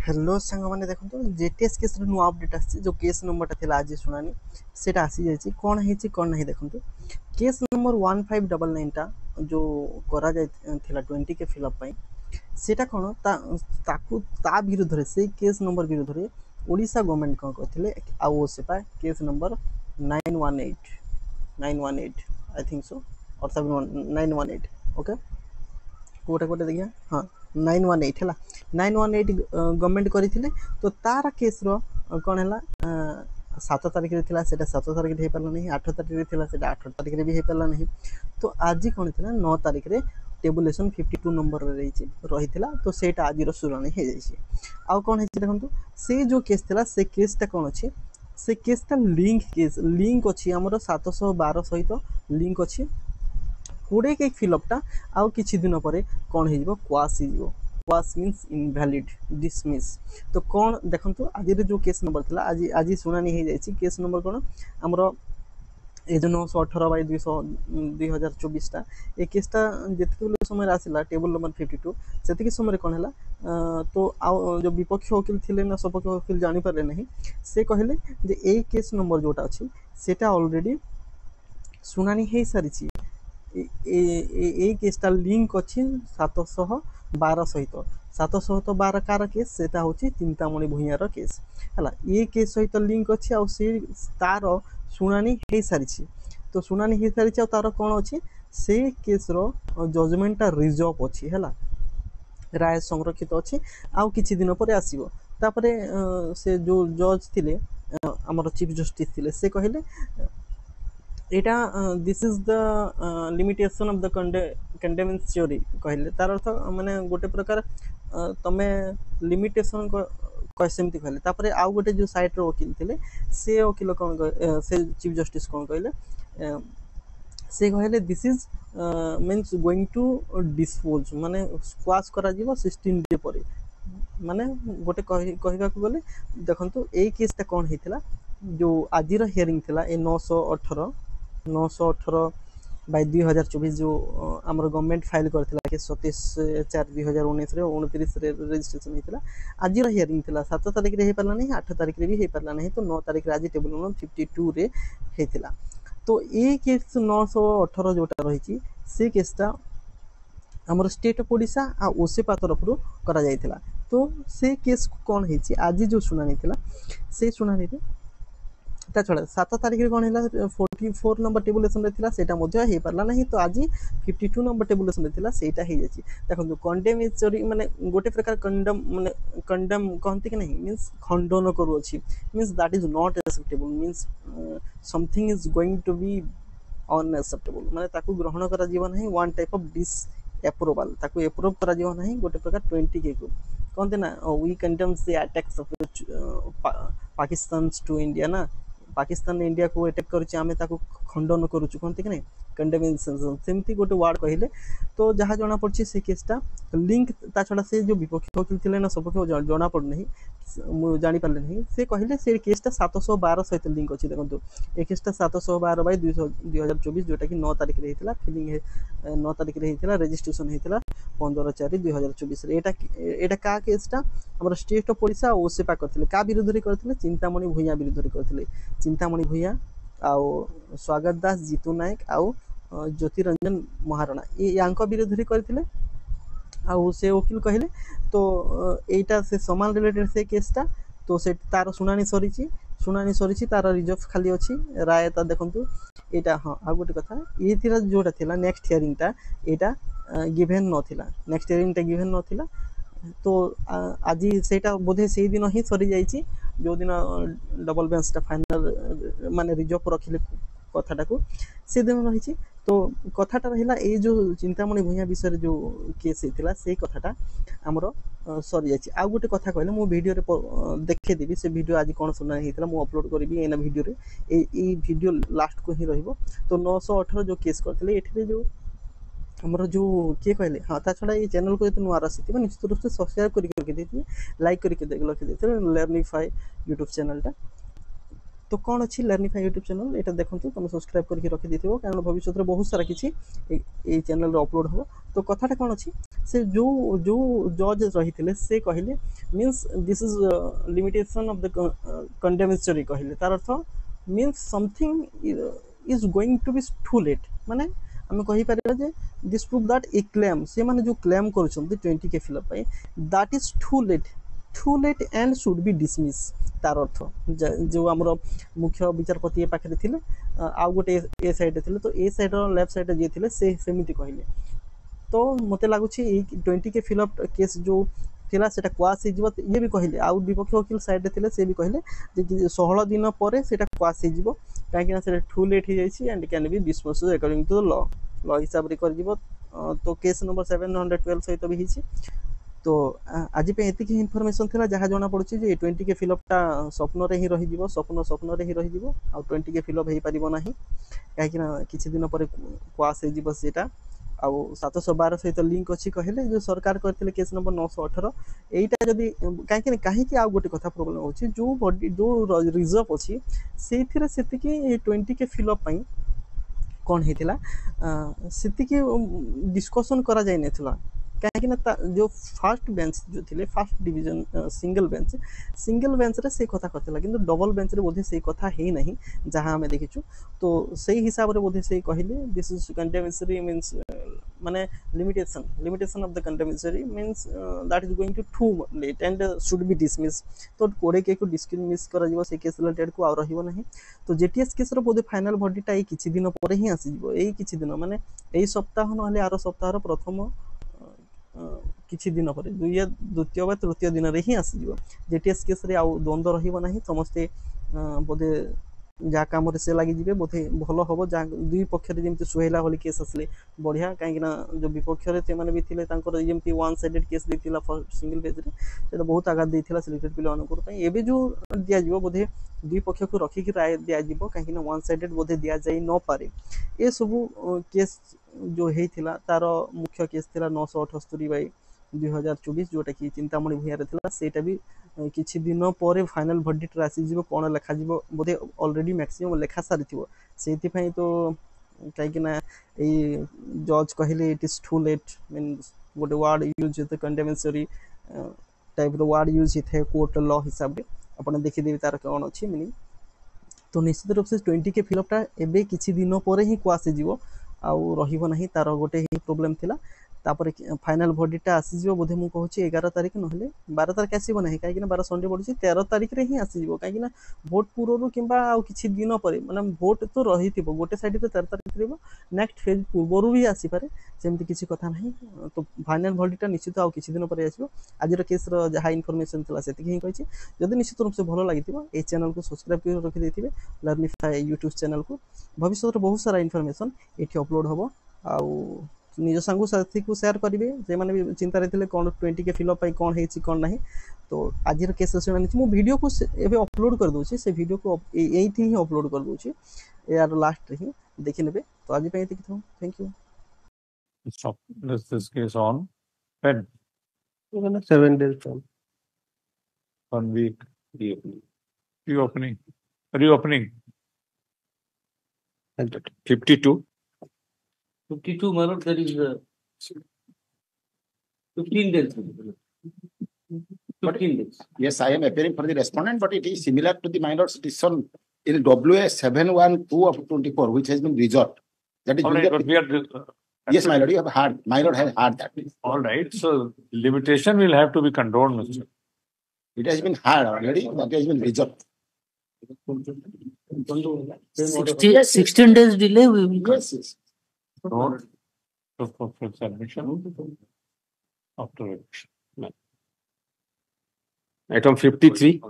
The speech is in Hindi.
हेलो सांग मैंने देखो जेटीएस केस नुआ अपडेट आसी जो केस नंबर था आज शुणानी से आसी जाइए कौन है कौन ना देखो केस नंबर 1599 टा जो करा जाइथिला 20 के फिलअप सेटा कौन ता विरुद्ध से केस नंबर विरुद्ध ओडिशा गवर्नमेंट कौन करते आउ सेपा केस नंबर 918 आई थिंक सो और सब 918 ओके कोटा कोटा देखिए हाँ 918 है 918 गवर्नमेंट करते तो तार केस कौन है 7 तारिख से 7 तारिख हो पारा नहीं 8 तारिख से 8 तारिख भी हो पारा नहीं तो आज कौन थी 9 तारिख में टेबुलेसन 52 नंबर रही तो सेटा आज शुणाणी हो जाए आउ कौन है देखो से जो केस थी से केसटा कौन अच्छे से केसटा लिंक अच्छी आमर 712 सहित लिंक अच्छी 20 के फिलअपटा आउ किछि दिन पर कौन हो cos cos means invalid dismiss तो कौन देखो आज जो केस नंबर था आज आज शुणानी हो जाए केस नंबर कौन आमर ए जो 918/200/2024 ए केसटा जितने समय आसला टेबल नंबर 52 से समय कौन है तो जो विपक्ष वकिल थे ना सपक्ष वकिल जानीपारे नहीं से कहले जे ए केस नंबर जोटा अच्छी सेटा ऑलरेडी शुणानी हो सारी केसटा लिंक अच्छी 712 सहित 712 कार केस से चिंतामणि भूयार केस है ये केस सहित लिंक अच्छी तार शुणानी हो सारी तो शुणानी हो सारी तार कौन अच्छी से केस जजमेंटा रिजर्व अच्छी है राय संरक्षित अच्छी आउ किछि दिन पर आसीबो तापरे से जो जज थिले हमर चीफ जस्टिस थिले से कहले एटा this is the limitation of the condemnation theory कहले तार अर्थ माने गोटे प्रकार तमे लिमिटेशन सेमती कहले तापरे आउ गोटे जो साइड रो वकील थिले से वकील कौन से चीफ जस्टिस कौन कहले से कहले this is means going to dispose माने स्क्वाश करा जीवो 16 डे पर माने गोटे कहबा को गले देखंतु ए केसटा कौन हेतिला जो आजिर हियरिंग थिला ए 918/2024 जो आमर गवर्नमेंट फाइल करथिला के 27/4/2019 रे 29 रे रजिस्ट्रेशन हेतिला आजिर हियरिंग थिला 7 तारिख रे हे पारला नहीं 8 तारिख रे भी हे पारला नहीं तो 9 तारिख रे आज टेबल नंबर 52 रे हेतिला तो ए केस 918 जोटा रही से केसटा आमर स्टेट ऑफ ओडिशा आ ओसेपा तरफ करा जायतिला तो से केस कौन है आज जो शुणानी थिला से शुणानी रे ता छड़ा 7 तारिख रे कौन है 44 नंबर टेबुलेशन रे थिला सेटा मध्य हे पारला नहीं तो आज 52 नंबर टेबुलेशन रे थिला सेटा हे जाची देखो कंडेमेटरी माने गोटे प्रकार कंडम कहंती कि नहीं मींस खंडन करू अछि means that is not acceptable means something is going to be unacceptable माने ताकू ग्रहण करा जीवन नहीं one type of disapproval ताकू एप्रूव करा जीवन नहीं गोटे प्रकार 20 के को कहते ना we condemns the attacks of Pakistan to India ना पाकिस्तान इंडिया को अटैक करछि आमे ताकू खंडन करूछु कहते कि नहीं कंडेमेंशन सेमती गोटे वर्ड कहले तो जहाँ जना पड़छि से केसटा लिंक ता छड़ा से जो विपक्ष वकील थिले ना सबके जना पड़ नहीं जानी पारले नहीं से कहले से केसटा 712 सहित लिंक अछि देखंतु ए केसटा 712/2024 जोटा कि 9 तारिख रे हेतिला फिलिंग 9 तारिख रे हेतिला रजिस्ट्रेशन हेतिला 15/4/2024 रे एटा का केसटा हमर स्टेट ऑफ ओडिशा ओसेपा करथिले का विरुद्ध रे करथिले चिंतामणि भूया विरुद्ध रे करथिले चिंतामणि भूया आउ स्वागत दास जीतू नायक आउ ज्योतिरंजन महाराणा यांक विरुद्ध रे करथिले आउ से वकील कहले तो एटा से समान रिलेटेड से केसटा तो से तार शुणानी सरीची तार रिजर्व खाली अच्छी राय ता देखंतु एटा हाँ आ गोटे कथा ये थिला जोटा थिला नेक्स्ट हियरिंग टा एटा गिवन नथिला नेक्स्ट हियरिंग टा गिवन नथिला तो आज सेटा बोधे से दिन ही सरी जाइए जो दिन डबल बेंचटा फाइनल माने रिजर्व रखिले कथाटा को से दिन रही तो कथाटा रहा ये जो चिंतामणि भूया विषय जो केस होता से कथाटा आमर सरी जाइए आउ गोटे कथा कहले मो वीडियो रे देखेदेवी से वीडियो आज कौन सुना होता मु अपलोड करी एना वीडियो रे ए वीडियो लास्ट को ही रहिबो तो 918 जो केस करथिले एठिरे जो हमर जो किए कहले हाँ ता छड़ा ये चैनल को जो नुआ आसी निश्चित रूप से सब्सक्राइब करके रखी लाइक करके रखी लर्निफाई यूट्यूब चैनल टा तो कौन अच्छी लर्निफाई यूट्यूब चैनल एटा देखंतु तुम सब्सक्राइब करके रखि देथिबो कारण भविष्य रे बहुत सारा किछि ए चैनल रे अपलोड हो तो कथाटा कौन अछि से जो जो जज रहिथिले से कहिले means this is limitation of the condemnatory कहिले तार अर्थ means something is going to be too late माने आम कहि परिबा जे this prove that a claim से माने जो क्लेम करूछन 20 के फिलअप पाई that is too late and should be dismiss तार अर्थ जो आमर मुख्य विचारपति पाखे थिले आउ गोटे ए साइड थिले तो ए साइड लेफ्ट साइड जे थिले से सेमिति कहले तो मते लागुछि 20 के फिलअप केस जो थिला सेटा क्वास हे जिवो ये भी कहले आउ विपक्ष वकील साइड थिले से भी कहले जे 16 दिन परे सेटा क्वास हे जिवो काहे कि सेटा टू लेट हे जाइछि and can be dispose according to law हिसाब रे कर जिवो तो केस नंबर 712 सहित भी हिछि तो आज पे एतिक इनफॉरमेशन थिला जहा जणा पड़ुछि जे 20 के फिलअपटा स्वप्न रे ही रहि जिवो स्वप्न रे ही रहि जिवो आ 20 के फिलअप हे परिबो नाही काहे कि ना किछि दिन परे क्वास हे जिवो सेटा आ 712 सहित लिंक अच्छी कहले जो सरकार करथिले केस नंबर 918 एटा जदी काहे आ गोटे कथा प्रॉब्लम होछि जो बॉडी जो रिजर्व अछि सेथिरे सेतिकी 20 के फिलअप पई कोन हेतिला सेतिकी डिस्कशन करा जाय नेथिला कहीं जो फर्स्ट बेंच जो थिले फर्स्ट डिवीजन सिंगल बेंच रे से कथा करथिला किंतु डबल बेंच रे बोधे से कथा हे नहीं जहां हमें देखिछु तो सही हिसाब रे बोधे से कहले दिस इज कंटेम्परेरी मींस माने limitation of the contemporary means that is going to late and should be dismiss तो कोडे के को डिसमिस करा जिवो से केस रिलेटेड को आ रहिबो नहीं तो जेटीएस केस रो बोधे फाइनल वर्डिक्ट आई किछि दिन परे ही आसी जिवो एई किछि दिन माने एई सप्ताह नहले आरो सप्ताह रो प्रथम किछि दिन पर द्वितीय बा तृतीय दिन रे ही आसी जिवो जेटीएस केस रे आउ द्वंद्व रहिबो नाही समस्ते बोधे जा काम रे से लागि जिवे बोधे भलो होबो जा दुई पक्ष रे जेमति सुहेला होली केस असले बढ़िया काहे ना जो विपक्ष रे ते माने भी थिले तांकर जेमति वन साइडेड केस देथिला फॉर सिंगल पेज रे सेटा बहुत आघात देथिला सिलेक्टेड पिला अनुकुर पई एबे जो दिया जिवो बोधे दुई पक्ष को रखी कि राय दिया जिवो काहे ना वन साइडेड बोधे दिया जाई न पारे ए सब केस जो हेथिला तार मुख्य केस थिला 978 बाई 2024 जोटा कि चिंतामणि भूया रे थिला सेटा भी किछि दिन परे फाइनल वर्डिक्ट आसी जिवो कोन लेखा जिवो बोधे ऑलरेडी मैक्सिमम लेखा सारी थिवो सेति पई तो काहे कि ना ए जज कहले it is too late means गोटे word use the condemnatory type रो वर्ड यूज थे कोर्ट लॉ हिसाब रे अपन देखि देबी तार कोन अछि मीनिंग तो निश्चित रूप से 20 के फिलअपटा एबे किछि दिन परे ही क्वास जिवो आउ रहिबो नाही तार गोटे ही प्रॉब्लम थिला तापर फाइनल वर्डिक्ट आसी जिवो बोधे मु कहूची 11 तारिख नहले 12 तारिख आसीबो नाही काहे कि ना 12 संडे पड़ुची 13 तारिख रे ही आसी जिवो काहे कि ना वोट पूर्वरु किंबा आउ किछि दिन परे माने वोट तो रहितिबो गोटे साइड तो 13 तारिख रेबो नेक्स्ट फेज पूर्वरु भी आसी पारे सेमति किछि कथा नाही तो फाइनल वर्डिक्ट निश्चित आउ किछि दिन परे आसीबो आज रो केस रो जहा इन्फॉर्मेशन थिला सेति ही कहूची जदि निश्चित रूप से भलो लागितिबो ए चैनल को सब्सक्राइब कर रखि देथिबे लर्निफाई यूट्यूब चैनल को भविष्य रे बहुत सारा इन्फॉर्मेशन एठी अपलोड होबो आउ निज सांगु साथी को शेयर करिवे जे माने भी चिंता रहथिले कोन 20 के फिलअप पई कोन हेछि कोन नाही तो आज रो केस सुना मु वीडियो को एबे अपलोड कर दोछि से वीडियो को एथि ही अपलोड कर दोछि यार लास्ट रे ही देखि नेबे तो आज पई एथि थौ thank you Stop this case on when 7 days time. 1 week reopening 52 my lord, there is 15 days. 15 days. Yes, I am appearing for the respondent, but it is similar to the my lord's decision in WA 712 of 24, which has been resolved. That is all right, but we are yes, my lord, you have heard. My lord has heard that. all right, so limitation will have to be controlled, Mr. It has been heard already. That has been resolved. 16 days delay we will Yes, yes. Note of submission after election. Item 53.